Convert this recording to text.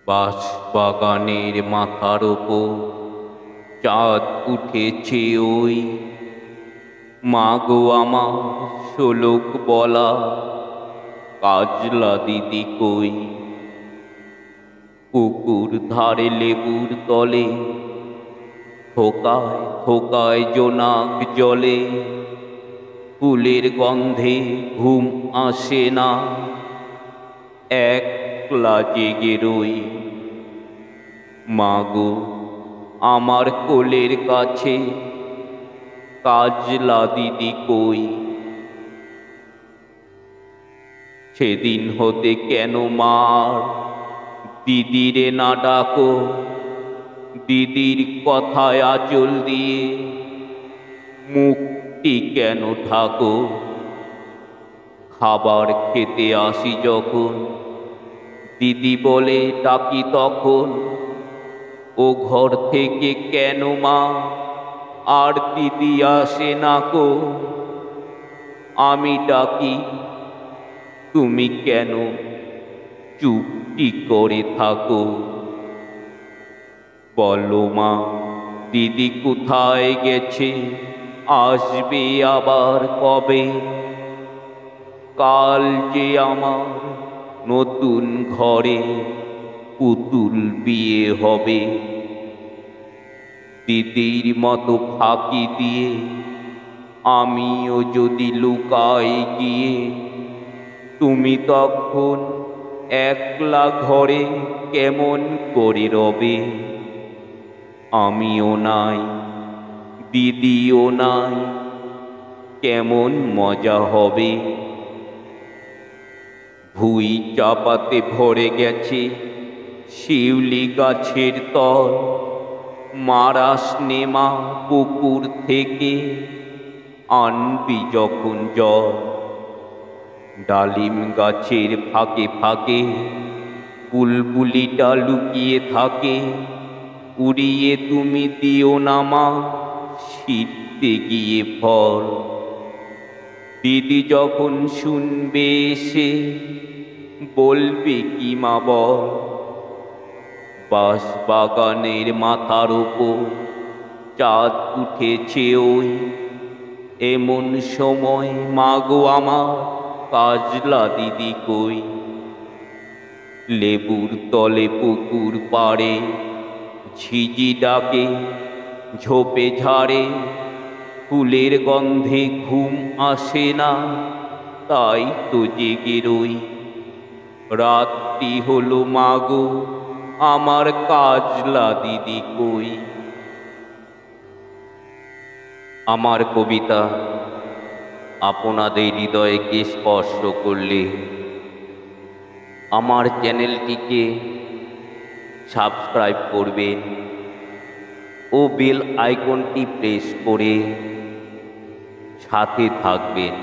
বাঁশ বাগানের মাথার ওপর চাঁদ উঠেছে ওই, মা গো আমার শোলক বলা কাজলা দিদি কই। পুকুর ধারে লেবুর তলে থোকায় থোকায় জোনাক জলে, ফুলের গন্ধে ঘুম আসে না, একলা জেগে রই। মা গো আমার কোলের কাছে কাজলা দিদি কই। সেদিন হতে কেন মার দিদিরে না ডাকো, দিদির কথায় আঁচল দিয়ে মুখটি কেন ঢাকো। খাবার খেতে আসি যখন দিদি বলে ডাকি তখন, ও ঘর থেকে কেন মা আর দিদি আসে না কো। আমি ডাকি তুমি কেন চুপটি করে থাকো। বলো মা দিদি কোথায় গেছে, আসবে আবার কবে। কাল যে আমার নতুন ঘরে পুতুল বিয়ে হবে। দিদির মতো ফাঁকি দিয়ে আমিও যদি লুকাই গিয়ে, তুমি তখন একলা ঘরে কেমন করে রবে। আমিও নাই দিদিও নাই, কেমন মজা হবে। ভুই চাপাতে ভরে গেছে শিউলি গাছের তল, মারাস নেমা পুকুর থেকে আনবি যখন জল। ডালিম গাছের ফাঁকে ফাঁকে বুলবুলিটা লুকিয়ে থাকে, উড়িয়ে তুমি দিও না মা ছিঁড়তে গিয়ে ফল। দিদি যখন শুনবে এসে বলবে কি মা বল। বাঁশ বাগানের মাথার ওপর চাঁদ উঠেছে ওই, এমন সময় মা গো আমার কাজলা দিদি কই। লেবুর তলে পুকুর পাড়ে ঝিঝি ডাকে ঝোপে ঝাড়ে, ফুলের গন্ধে ঘুম আসে না, তাই তো জেগে রই। রাত্রি হলো মা গো আমার কাজলা দিদি কই। আমার কবিতা আপনাদের হৃদয়কে স্পর্শ করলে আমার চ্যানেলটিকে সাবস্ক্রাইব করবেন ও বেল আইকনটি প্রেস করে সাথে থাকবেন।